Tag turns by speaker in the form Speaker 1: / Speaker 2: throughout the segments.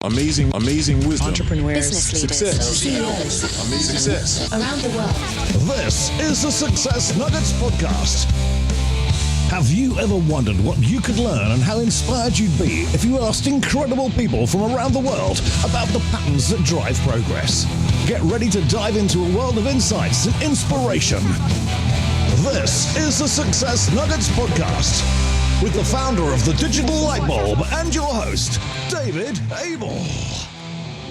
Speaker 1: Amazing wisdom.
Speaker 2: Entrepreneurs,
Speaker 3: business leaders,
Speaker 1: Success.
Speaker 3: CEOs,
Speaker 1: Amazing success.
Speaker 3: around the world.
Speaker 4: This is the Success Nuggets Podcast. Have you ever wondered what you could learn and how inspired you'd be if you asked incredible people from around the world about the patterns that drive progress? Get ready to dive into a world of insights and inspiration. This is the Success Nuggets Podcast with the founder of the Digital Light Bulb and your host, David Abel.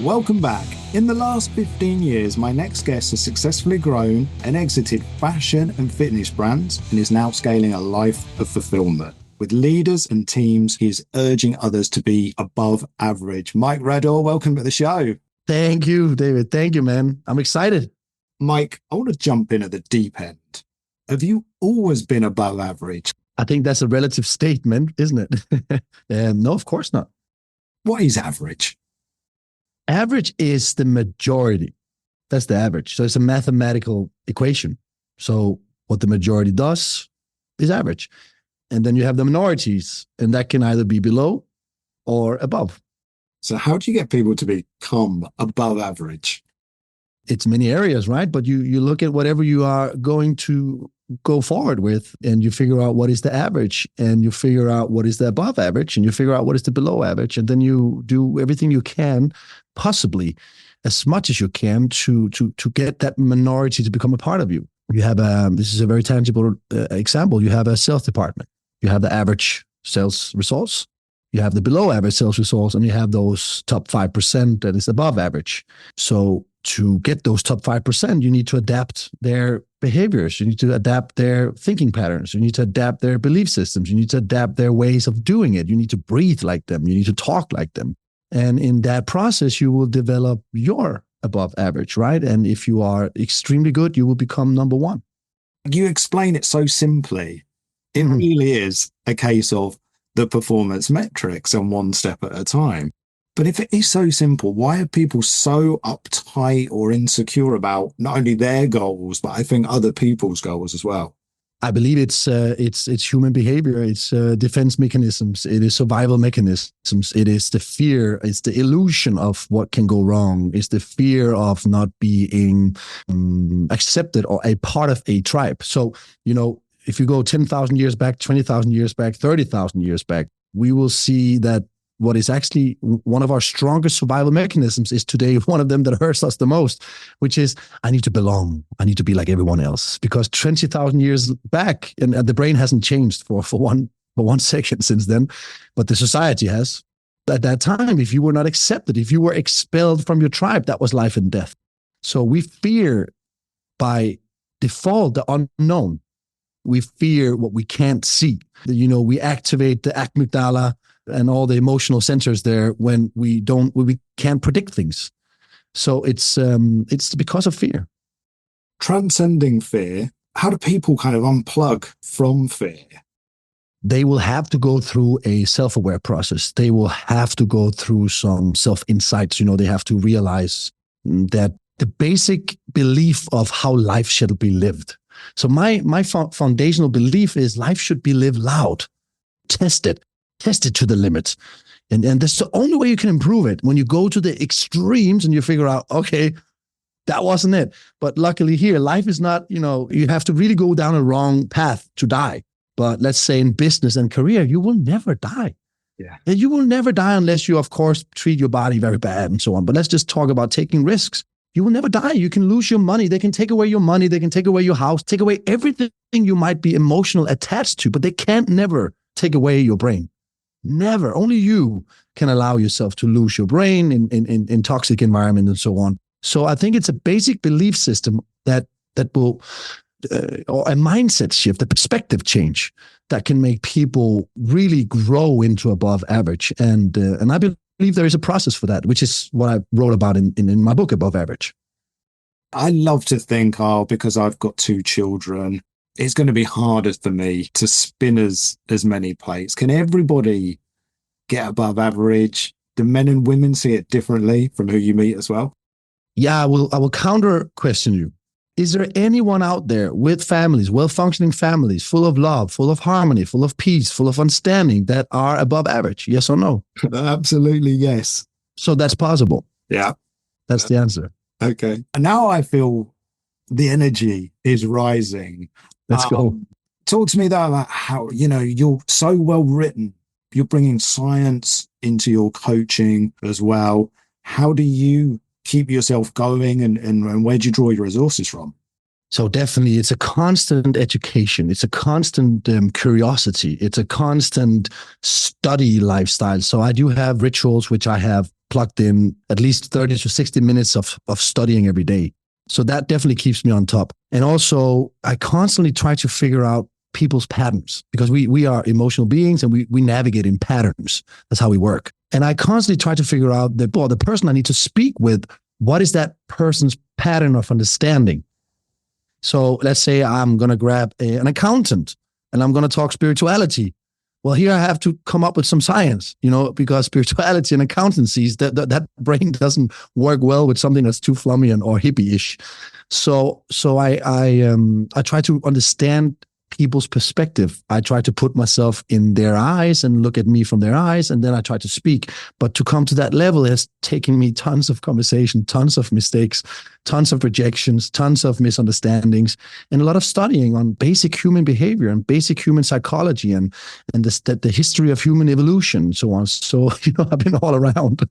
Speaker 5: Welcome back. In the last 15 years, my next guest has successfully grown and exited fashion and fitness brands and is now scaling a life of fulfillment. With leaders and teams, he is urging others to be above average. Mike Radoor, welcome to the show.
Speaker 6: Thank you, David. Thank you, man. I'm excited.
Speaker 5: Mike, I want to jump in at the deep end. Have you always been above average?
Speaker 6: I think that's a relative statement, isn't it? No, of course not.
Speaker 5: What is average?
Speaker 6: Average is the majority. That's the average. So it's a mathematical equation. So what the majority does is average. And then you have the minorities, and that can either be below or above.
Speaker 5: So how do you get people to become above average?
Speaker 6: It's many areas, right? But you look at whatever you are going to go forward with, and you figure out what is the average, and you figure out what is the above average, and you figure out what is the below average, and then you do everything you can, possibly as much as you can, to get that minority to become a part of you. You have this is a very tangible example. You have a sales department. You have the average sales results. You have the below average sales results, and you have those top 5% that is above average. So to get those top 5%, you need to adapt their behaviors. You need to adapt their thinking patterns. You need to adapt their belief systems. You need to adapt their ways of doing it. You need to breathe like them. You need to talk like them. And in that process, you will develop your above average, right? And if you are extremely good, you will become number one.
Speaker 5: You explain it so simply. It really is a case of the performance metrics and one step at a time. But if it is so simple, why are people so uptight or insecure about not only their goals, but I think other people's goals as well?
Speaker 6: I believe it's human behavior. It's defense mechanisms. It is survival mechanisms. It is the fear. It's the illusion of what can go wrong. It's the fear of not being accepted or a part of a tribe. So, if you go 10,000 years back, 20,000 years back, 30,000 years back, we will see that what is actually one of our strongest survival mechanisms is today one of them that hurts us the most, which is, I need to belong. I need to be like everyone else. Because 20,000 years back, and the brain hasn't changed for one second since then, but the society has. At that time, if you were not accepted, if you were expelled from your tribe, that was life and death. So we fear by default the unknown. We fear what we can't see. We activate the amygdala and all the emotional centers there when we can't predict things. So it's because of fear.
Speaker 5: Transcending fear, how do people kind of unplug from fear?
Speaker 6: They will have to go through a self-aware process. They will have to go through some self-insights. They have to realize that the basic belief of how life should be lived. So my foundational belief is life should be lived loud, tested to the limit. And that's the only way you can improve it. When you go to the extremes and you figure out, okay, that wasn't it. But luckily here, life is not, you have to really go down a wrong path to die. But let's say in business and career, you will never die.
Speaker 5: Yeah.
Speaker 6: And you will never die unless you, of course, treat your body very bad and so on. But let's just talk about taking risks. You will never die. You can lose your money. They can take away your money. They can take away your house, take away everything you might be emotional attached to, but they can't never take away your brain. Never. Only you can allow yourself to lose your brain in toxic environment and so on. So I think it's a basic belief system that will, or a mindset shift, a perspective change that can make people really grow into above average. And I believe there is a process for that, which is what I wrote about in my book, Above Average.
Speaker 5: I love to think, because I've got 2 children, it's going to be harder for me to spin as many plates. Can everybody get above average? Do men and women see it differently from who you meet as well?
Speaker 6: Yeah, I will counter question you. Is there anyone out there with families, well-functioning families, full of love, full of harmony, full of peace, full of understanding that are above average? Yes or no?
Speaker 5: Absolutely, yes.
Speaker 6: So that's possible.
Speaker 5: Yeah.
Speaker 6: That's the answer.
Speaker 5: Okay. And now I feel the energy is rising.
Speaker 6: Let's go.
Speaker 5: Talk to me though about how, you're so well written. You're bringing science into your coaching as well. How do you keep yourself going and where do you draw your resources from?
Speaker 6: So definitely it's a constant education. It's a constant curiosity. It's a constant study lifestyle. So I do have rituals, which I have plugged in at least 30 to 60 minutes of studying every day. So that definitely keeps me on top. And also I constantly try to figure out people's patterns because we are emotional beings and we navigate in patterns. That's how we work. And I constantly try to figure out the person I need to speak with, what is that person's pattern of understanding? So let's say I'm going to grab an accountant and I'm going to talk spirituality. Well, here I have to come up with some science, because spirituality and accountancy, that brain doesn't work well with something that's too flummy or hippie-ish. So I try to understand people's perspective. I try to put myself in their eyes and look at me from their eyes, and then I try to speak. But to come to that level has taken me tons of conversation, tons of mistakes, tons of rejections, tons of misunderstandings, and a lot of studying on basic human behavior and basic human psychology and the history of human evolution and so on. So, I've been all around.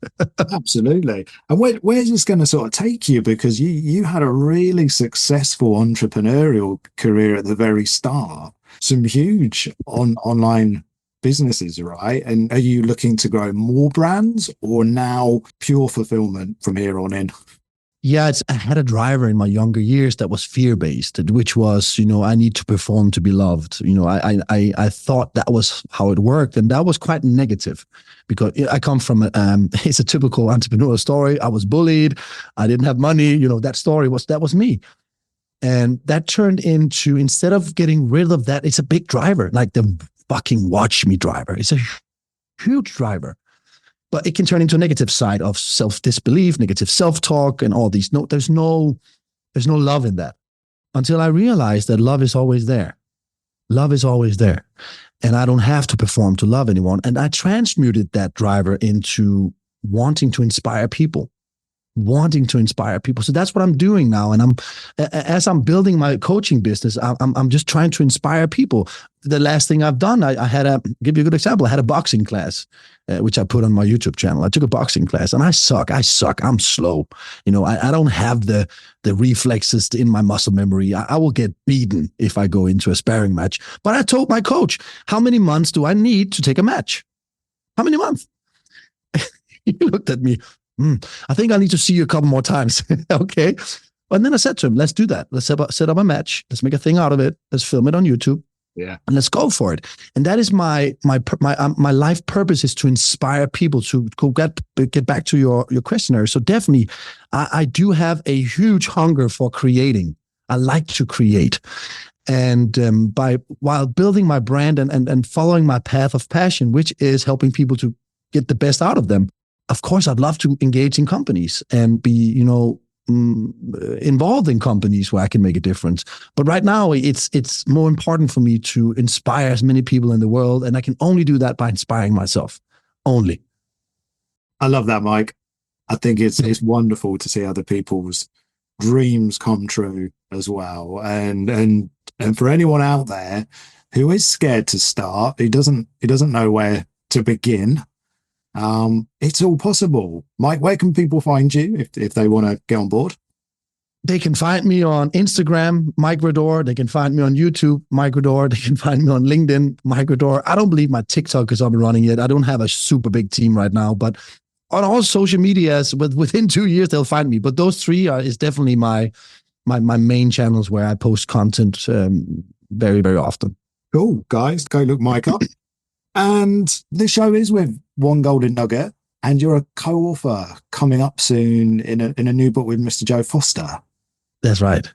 Speaker 5: Absolutely. And where's this going to sort of take you? Because you had a really successful entrepreneurial career at the very start. Some huge online businesses, right? And are you looking to grow more brands or now pure fulfillment from here on in?
Speaker 6: Yeah, I had a driver in my younger years that was fear-based, which was, I need to perform to be loved. I thought that was how it worked. And that was quite negative because I come from, it's a typical entrepreneurial story. I was bullied. I didn't have money. That was me. And that turned into, instead of getting rid of that, it's a big driver, like the fucking watch me driver. It's a huge driver. But it can turn into a negative side of self-disbelief, negative self-talk, and all these. No, there's no love in that. Until I realized that love is always there. Love is always there. And I don't have to perform to love anyone. And I transmuted that driver into wanting to inspire people. So that's what I'm doing now. And as I'm building my coaching business, I'm just trying to inspire people. The last thing I've done, I give you a good example. I had a boxing class, which I put on my YouTube channel. I took a boxing class and I suck. I'm slow. I don't have the reflexes in my muscle memory. I will get beaten if I go into a sparring match. But I told my coach, how many months do I need to take a match? How many months? He looked at me. I think I need to see you a couple more times. Okay. And then I said to him, let's do that. Let's set up a match. Let's make a thing out of it. Let's film it on YouTube.
Speaker 5: Yeah.
Speaker 6: And let's go for it. And that is my life purpose, is to inspire people to get back to your questionnaire. So definitely I do have a huge hunger for creating. I like to create. And while building my brand and following my path of passion, which is helping people to get the best out of them. Of course, I'd love to engage in companies and be, involved in companies where I can make a difference. But right now, it's more important for me to inspire as many people in the world, and I can only do that by inspiring myself. Only.
Speaker 5: I love that, Mike. I think it's wonderful to see other people's dreams come true as well. And for anyone out there who is scared to start, who doesn't know where to begin. It's all possible. Mike, where can people find you if they want to get on board?
Speaker 6: They can find me on Instagram, Mike Radoor. They can find me on YouTube, Mike Radoor. They can find me on LinkedIn, Mike Radoor. I don't believe my TikTok is up and running yet. I don't have a super big team right now, but on all social medias, within 2 years, they'll find me. But those three is definitely my main channels where I post content very, very often.
Speaker 5: Cool, guys. Go look Mike up. And the show is with One Golden Nugget, and you're a co-author coming up soon in a new book with Mr. Joe Foster.
Speaker 6: That's right.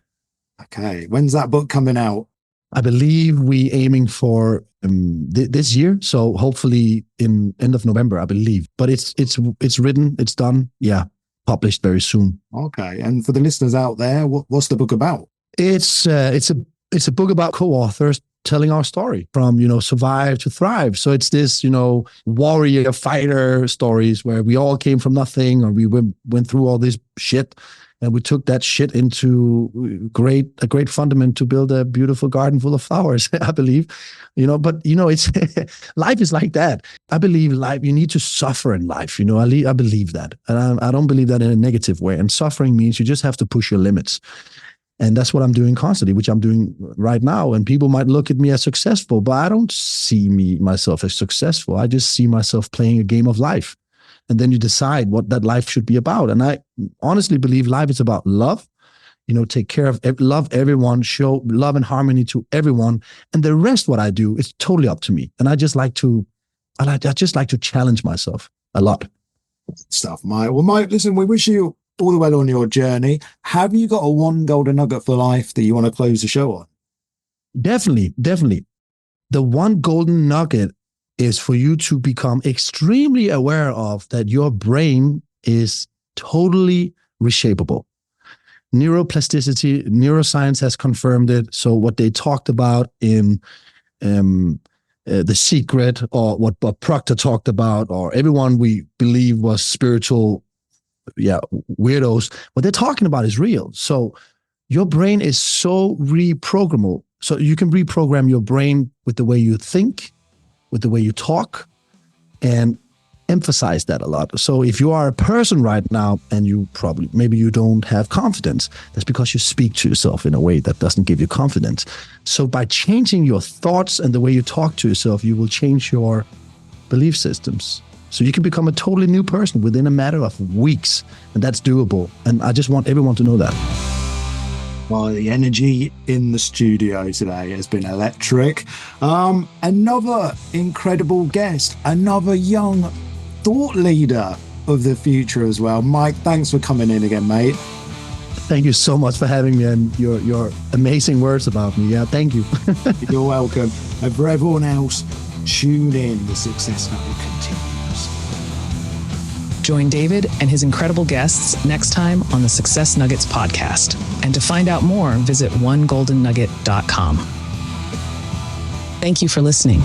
Speaker 5: Okay. When's that book coming out?
Speaker 6: I believe we aiming for this year. So hopefully in end of November, I believe. But it's written, it's done. Yeah. Published very soon.
Speaker 5: Okay. And for the listeners out there, what's the book about?
Speaker 6: It's a book about co-authors telling our story from, survive to thrive. So it's this, warrior fighter stories where we all came from nothing, or we went through all this shit, and we took that shit into a great fundament to build a beautiful garden full of flowers, I believe. But it's life is like that. I believe life, you need to suffer in life. I believe that. And I don't believe that in a negative way. And suffering means you just have to push your limits. And that's what I'm doing constantly, which I'm doing right now. And people might look at me as successful, but I don't see myself as successful. I just see myself playing a game of life. And then you decide what that life should be about. And I honestly believe life is about love. Take care of, love everyone, show love and harmony to everyone. And the rest, what I do, is totally up to me. And I just like to challenge myself a lot.
Speaker 5: Stuff, Mike. Well, Mike, listen, we wish you all the way on your journey. Have you got a one golden nugget for life that you want to close the show on?
Speaker 6: Definitely. The one golden nugget is for you to become extremely aware of that your brain is totally reshapeable. Neuroplasticity, neuroscience has confirmed it. So what they talked about in The Secret, or what Bob Proctor talked about, or everyone we believe was spiritual weirdos, what they're talking about is real. So your brain is so reprogrammable. So you can reprogram your brain with the way you think, with the way you talk, and emphasize that a lot. So if you are a person right now and maybe you don't have confidence, that's because you speak to yourself in a way that doesn't give you confidence. So by changing your thoughts and the way you talk to yourself, you will change your belief systems. So you can become a totally new person within a matter of weeks, and that's doable. And I just want everyone to know that.
Speaker 5: Well, the energy in the studio today has been electric. Another incredible guest, another young thought leader of the future as well. Mike, thanks for coming in again, mate.
Speaker 6: Thank you so much for having me, and your amazing words about me. Yeah, thank you.
Speaker 5: You're welcome. And for everyone else, tune in. The Success Nugget continues.
Speaker 1: Join David and his incredible guests next time on the Success Nuggets podcast. And to find out more, visit onegoldennugget.com. Thank you for listening.